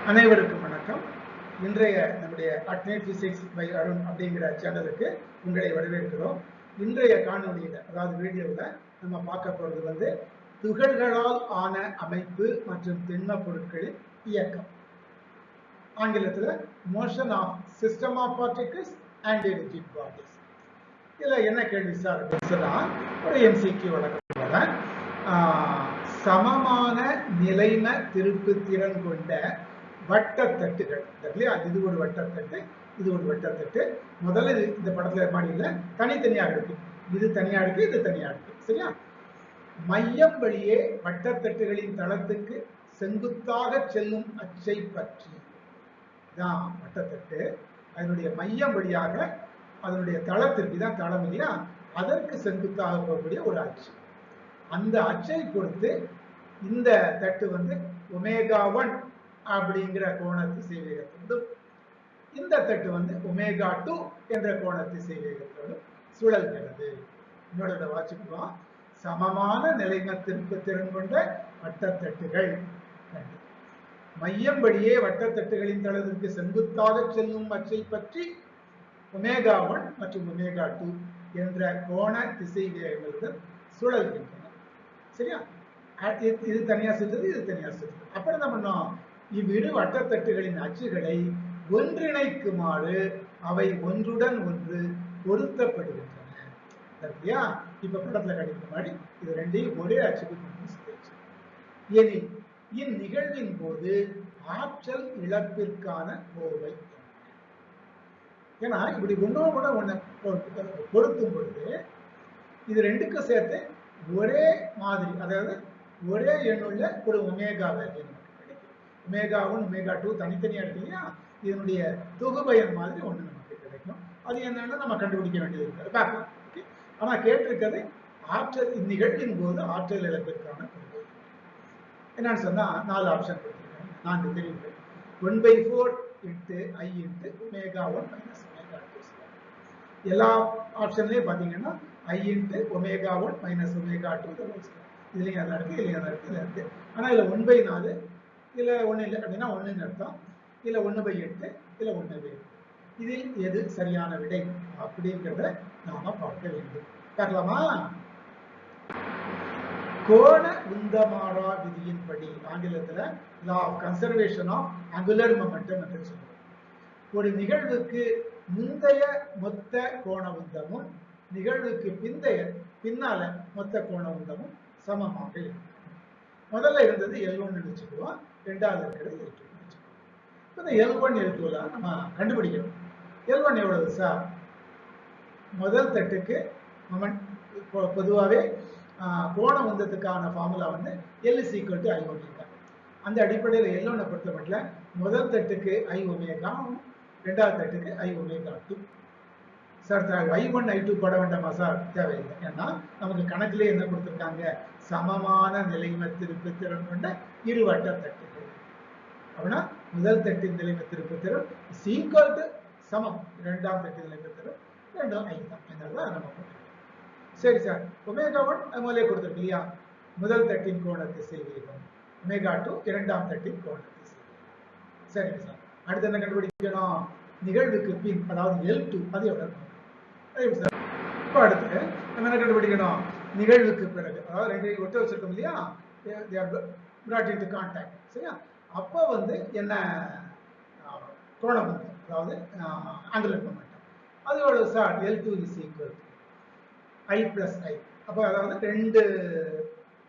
அனைவருக்கும் வணக்கம். இன்றைய நம்முடைய அட்னைட் பிசிக்ஸ் பை அருண் அப்படிங்கிற சேனலுக்கு உங்களை வரவேற்கிறோம். இன்றைய காணொலியில அதாவது வீடியோவில் நம்ம பார்க்க போறது துகள்களால் ஆன அமைப்பு மற்றும் திண்ம பொருட்களின் இயக்கம். ஆங்கிலத்தில் motion of system of particles and rigid bodies. இதில் என்ன கேள்வி சார் அப்படின்னு சொன்னா ஒரு எம்சிக்யூ வழக்கம் போல சமமான நிலைம திருப்பு திறன் கொண்ட வட்டத்தட்டுகள் இல்லையா? இது ஒரு வட்டத்தட்டு, இது ஒரு வட்டத்தட்டு. முதல்ல இந்த படத்துல மாடியில தனித்தனியாக இருக்கு, இது தனியா இருக்கு, இது தனியா இருக்கு, சரியா? மையம் வழியே வட்டத்தட்டுகளின் தளத்துக்கு செங்குத்தாக செல்லும் அச்சை பற்றி தான் வட்டத்தட்டு. அதனுடைய மையம் வழியாக அதனுடைய தளத்திற்கு தான் தளம் இல்லையா, அதற்கு செங்குத்தாக போகக்கூடிய ஒரு அச்சு. அந்த அச்சை பொறுத்து இந்த தட்டு ஒமேகா1 அப்படிங்கிற கோண திசைவேகத்தோடும், இந்த தட்டு ஒமேகா2 என்ற கோண திசைவேகத்தோடும் சுழல்கிறது. என்னோட வாசிக்கலாம். சமமான நிலைம திருப்பு திறன் கொண்ட வட்டத்தட்டுகள் மையம் வழியே வட்டத்தட்டுகளின் தளத்திற்கு செங்குத்தாக செல்லும் அச்சை பற்றி ஒமேகா1 மற்றும் ஒமேகா2 என்ற கோண திசைவேகங்களுடன் சுழல்கின்றன. சரியா? இது தனியா சுற்றுது, இது தனியா சுற்றுது. அப்புறம் என்ன பண்ணோம்? இவ்விரு வட்டத்தட்டுகளின் அச்சுகளை ஒன்றிணைக்குமாறு அவை ஒன்றுடன் ஒன்று பொருத்தப்படுகின்றன. சரியா? இப்ப படத்துல கடிக்கிற மாதிரி இது ரெண்டையும் ஒரே அச்சுக்கு கொண்டு சேர்த்து. எனில் இந்நிகழ்வின் போது ஆற்றல் இழப்பிற்கான கோவை. ஏன்னா இப்படி ஒன்னோட கூட ஒண்ணு பொருத்தும் பொழுது இது ரெண்டுக்கும் சேர்த்து ஒரே மாதிரி, அதாவது ஒரே எண்ணுள்ள ஒரு ஒமேகா வேல்யூ நமக்கு கிடைக்கும். ஒமேகா1 ஒமேகா2 தனித்தனியா இருக்கு இல்லையா, இதனுடைய தொகுபயன் மாதிரி ஒண்ணு நமக்கு கிடைக்கும். அது என்னன்னு நம்ம கண்டுபிடிக்க வேண்டியது இருக்காது, பார்க்கலாம். ஆனா கேட்டிருக்கிறது ஆற்றல் இந்நிகழ்வின் போது ஆற்றல் இழப்பிற்கான கொள்கை. என்னன்னு சொன்னா 4 ஆப்ஷன் கொடுத்திருக்காங்க, 4 தெரிவு. 1/4 × I × ஒமேகா1 மைனஸ் ஒமேகா2. எல்லா ஆப்ஷன்லயும் பாத்தீங்கன்னா I × ஒமேகா1 மைனஸ் ஒமேகா2. இதுலயும் அதான் இருக்கு, இதுலயும் அதான் இருக்கு, இதுல இருக்கு. ஆனா இதுல 1/4, இதுல 1 இல்லை அப்படின்னா 1ன்னு அர்த்தம். இதுல 1/8, இதுல 1/8. இதில் எது சரியான விடை அப்படிங்கிறத நாம பார்க்க வேண்டும். பார்க்கலாமா? கோண உந்தமாறா விதியின்படி, ஆங்கிலத்துல law of conservation of angular momentum என்று சொல்றோம். ஒரு நிகழ்வுக்கு முந்தைய மொத்த கோண உந்தமும் நிகழ்வுக்கு பின்னால மொத்த கோண உந்தமும் சமமாக இருக்கும். முதல்ல இருந்தது L1 வச்சுக்குவோம், ரெண்டாவது இருக்கிறது L2 வச்சுக்குவோம். இந்த L1 L2 நம்ம கண்டுபிடிக்கணும். L1 எவ்வளவு சார்? முதல் தட்டுக்கு பொதுவாகவே கோண உந்தத்துக்கான ஃபார்முலா L = I ஒமேகா. அந்த அடிப்படையில் L1 பொறுத்த மட்டும் முதல் தட்டுக்கு I ஒமேகா, ரெண்டாவது தட்டுக்கு I omega two. Sir I1 I2 போட வேண்டாமா சார்? தேவையில்லை. ஏன்னா நமக்கு கணக்கிலே என்ன கொடுத்திருக்காங்க? சமமான நிலைம திருப்பு திறன் கொண்ட இரு வட்ட தட்டுகள். அப்படின்னா முதல் தட்டின் நிலைம திருப்பு திறன் சமம் இரண்டாம் தட்டின் நிலைம திறன் 2 I தான். என்னதான் நம்ம போட்டுருக்கோம். சரி சார், ஒமேகா1 முதலே கொடுத்திருக்கு இல்லையா, முதல் தட்டின் கோண திசைவேகம். ஒமேகா2 இரண்டாம் தட்டின் கோண திசைவேகம். சரிங்க சார். அடுத்து என்ன கண்டுபிடிக்கணும்? நிகழ்வுக்கு பின், அதாவது L2 அது எவ்வளவு? இப்ப அடுத்து நம்ம என்ன கண்டுபிடிக்கணும்? நிகழ்வுக்கு பிறகு, அதாவது ரெண்டையும் ஒட்ட வச்சிருக்கோம் இல்லையா, brought into contact. சரியா? அப்போ என்ன கோணம் அதாவது ஆங்குலர் மொமெண்டம் அது எவ்வளவு சார்? L2 = I + I. அப்போ அதாவது ரெண்டு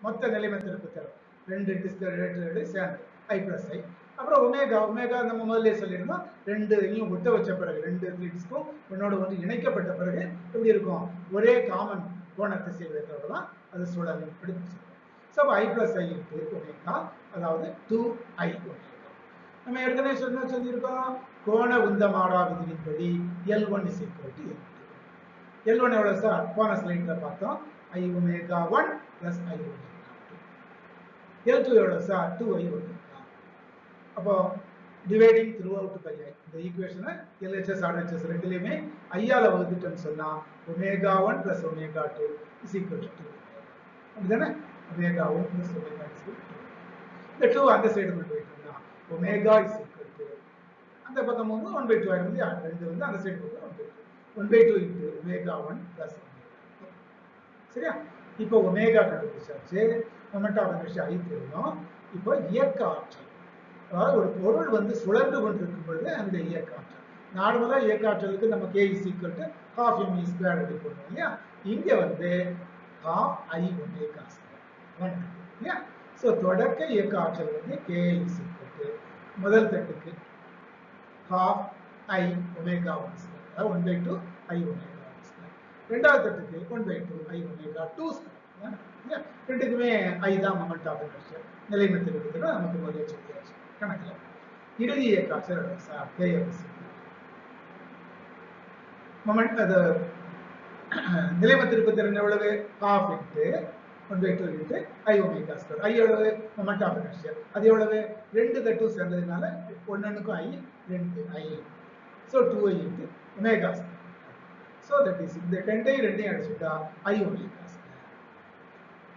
மொத்த நிலைம திருப்பு திறன், ரெண்டு டிஸ்கரேட்டர்கள் சேர்ந்து I + I. அப்புறம் ஒமேகா நம்ம முதல்ல சொல்லியிருந்தோம், ரெண்டையும் ஒட்ட வச்ச பிறகு, ரெண்டு டிஸ்கும் ஒன்னோட ஒன்று இணைக்கப்பட்ட பிறகு எப்படி இருக்கும்? ஒரே காமன் கோண திசைவேகத்தோட தான் அது சுழலும். ஸோ I + I × ஒமேகா, அதாவது 2I ஒமேகா. நம்ம ஏற்கனவே சொல்லியிருக்கோம், கோண உந்தமாறா விதியின்படி L1 = L2. L1 எவ்வளவு சார்? போன ஸ்லைட்ல பார்த்தோம், I ஒமேகா1 + I ஒமேகா2. L2 எவ்வளவு சார்? 2I omega. அப்போ dividing through out by I, இந்த ஈக்குவேஷனை LHS RHS ரெண்டுலையுமே ஐயால வகுத்துட்டோம்னு சொன்னா ஒமேகா1 + ஒமேகா2 = 2. அப்படிதானே? Omega one + omega two. இந்த 2 அந்த சைடு கொண்டு போயிட்டோம்னா ஒமேகா = அந்த பக்கம் வந்து 1/2 ஆயிடும். 2 வந்து அந்த சைடு பக்கம் 1/2 into omega 1 plus omega 2. சரியா? இப்போ ஒமேகா கண்டுபிடிச்சாச்சு. மொமெண்ட் ஆஃப் இனர்ஷியா I தெரியும். இப்போ இயக்க ஆற்றல், அதாவது ஒரு பொருள் வந்து சுழன்று கொண்டிருக்கும் பொழுது அந்த இயக்க ஆற்றல். நார்மலா இயக்க ஆற்றலுக்கு நம்ம K is equal to half mv square அப்படி போடுவோம் இல்லையா? இங்க வந்து half I omega square இல்லையா? ஸோ தொடக்க இயக்க ஆற்றல் வந்து K is equal to முதல் தட்டுக்கு half I omega 1 square, அதாவது 1/2 I omega 1 square. இரண்டாவது தட்டுக்கு 1/2 I omega 2 square. ரெண்டுக்குமே I தான் மொமெண்ட் ஆஃப் இனர்ஷியா. நிலைமத்தை எடுத்துட்டா நமக்கு முதல்ல சொல்லியாச்சு கணக்கில். இறுதி இயக்க ஆற்றல் KF மொமெண்ட், அது நிலைமத்திற்கு திறன் எவ்வளவு? half into 1/2 into I omega square. I எவ்வளவு? Moment of inertia. அது எவ்வளவு? ரெண்டு தட்டும் சேர்ந்ததுனால ஒன்னுக்கும் I 2I. So 2I into omega square. So that is இந்த ரெண்டையும் அடிச்சுட்டா I omega square.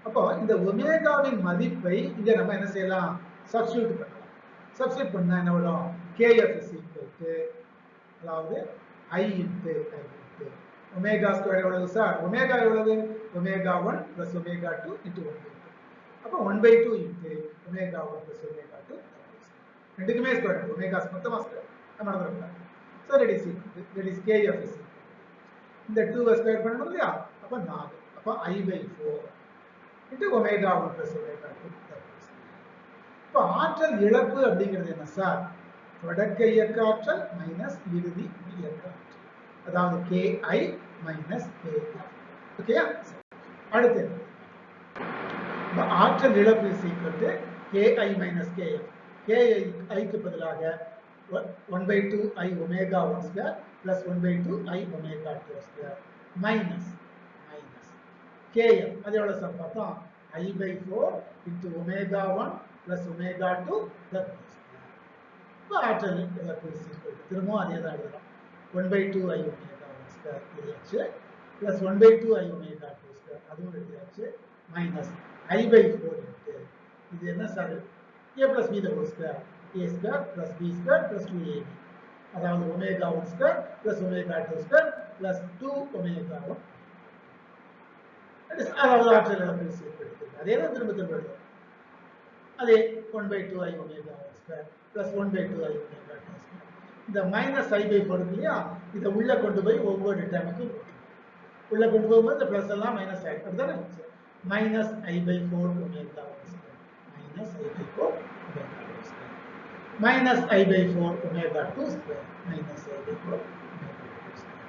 அப்போ இந்த ஒமேகாவின் மதிப்பை இங்க நம்ம என்ன செய்யலாம்? சப்ஸ்டிட்யூட் பண்ணலாம். சப்ஸ்டிட்யூட் பண்ணா என்ன வரும்? KF is equal to, அதாவது I into omega square எவ்வளவு சார்? ஒமேகா எவ்வளவு? omega 1 plus omega 2 into 1/2. அப்போ 1/2 into omega 1 plus omega 2. ரெண்டுக்குமே ஸ்கொயர், ஒமேகா மொத்தமா ஸ்கொயர். நம்ம மறந்துடக்கூடாது. So that is KF is equal. இந்த 2 ஸ்கொயர் பண்ணணும் இல்லையா? அப்போ 4. அப்போ I/4 into omega 1 plus omega 2. இப்போ ஆற்றல் இழப்பு அப்படிங்கிறது என்ன சார்? தொடக்க இயக்க ஆற்றல் மைனஸ் இறுதி இயக்க ஆற்றல், அதாவது KI minus KF. ஓகேயா? அடுத்து ஆற்றல் இழப்பு is equal to KI minus KF. KIக்கு பதிலாக 1/2 I omega 1 square plus 1/2 I omega 2 square minus KF. அது எவ்வளவு சார் பார்த்தோம்? I/4 into omega 1 plus omega 2 plus இப்போ ஆற்றல் இழப்பு is equal to, திரும்பவும் அதே தான் எழுதலாம். 1/2 I omega 1 square எழுதியாச்சு, plus 1/2 I omega 2 square அதுவும் எழுதியாச்சு, minus I/4 into, இது என்ன sir? A plus B the whole square, A square plus B square plus 2AB, அதாவது omega 1 square plus omega 2 square plus 2 omega 1. அதாவது ஆற்றல் இழப்பு is equal to, அதே தான் திரும்ப எழுதும். அதே 1/2 I omega 1 square plus 1/2 I omega 2 square. இந்த மைனஸ் I/4 இல்லையா? இதை உள்ள கொண்டு போய் ஒவ்வொரு டேமுக்கும் உள்ள கொண்டு போகும்போது இந்த பிளஸ் எல்லாம் மைனஸ் ஆயிடும். அப்படிதானே? Minus I/4 omega 1 square minus I/4 omega 2 square minus I/4 omega 2 square minus I/4 omega 2 square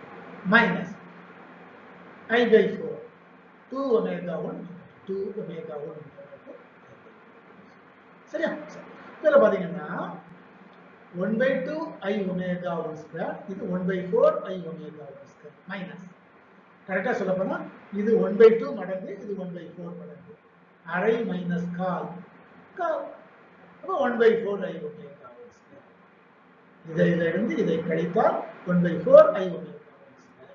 minus I/4 2 omega 1 2 omega 1 omega 2. சரியா? இதில் பார்த்தீங்கன்னா 1/2 I omega 1 square, இது 1/4 I omega 1 square மைனஸ், கரெக்டாக சொல்ல போனா இது 1/2 மடங்கு, இது 1/4 மடங்கு, அரை மைனஸ் கால், அப்போ 1/4 I omega 1 square. இதிலிருந்து இதை கழித்தால் 1/4 I omega 1 square.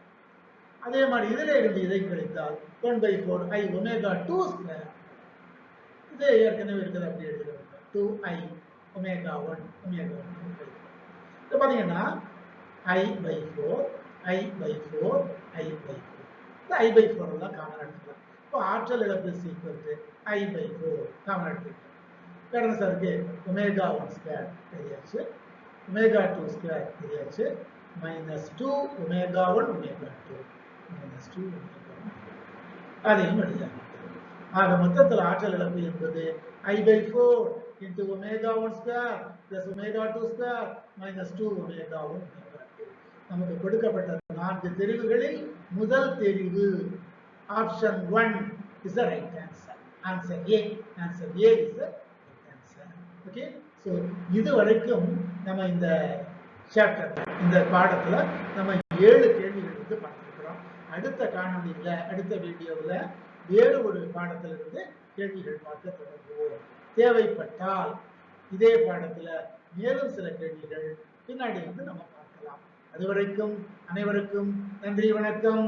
அதே மாதிரி இதில் இருந்து இதை கழித்தால் 1/4 I omega 2 square. இது ஏற்கனவே இருக்கிறது அப்படி எழுதுகிறோம். 2I omega 1 omega 1. இப்போ பார்த்தீங்கன்னா I/4 I/4 I/4. இந்த I/4 எல்லாம் காமன் எடுத்துக்கலாம். இப்போ ஆற்றல் இழப்பு is equal to I/4 common எடுத்துக்கலாம். வேற என்ன சார் இருக்கு? omega 1 square தெரியாச்சு, omega 2 square தெரியாச்சு, minus 2 omega 1 omega 2 minus 2 omega 1. அதையும் எழுதலாம். ஆக மொத்தத்தில் ஆற்றல் இழப்பு என்பது I/4 into omega 1 square plus omega 2 square minus 2 omega 1 omega 2. நமக்கு கொடுக்கப்பட்ட 4 தெரிவுகளில் முதல் தெரிவு option 1 is the right answer. Answer A. Answer A is the right answer. Okay? So இது வரைக்கும் நம்ம இந்த சாப்டர், இந்த பாடத்துல நம்ம 7 கேள்விகள் வந்து பார்த்திருக்கிறோம். அடுத்த காணொளியில, அடுத்த வீடியோவில் வேறு ஒரு பாடத்திலிருந்து கேள்விகள் பார்க்க தொடங்குவோம். தேவைப்பட்டால் இதே பாடத்துல மேலும் சில கேள்விகள் பின்னாடி வந்து நம்ம பார்க்கலாம். அதுவரைக்கும் அனைவருக்கும் நன்றி, வணக்கம்.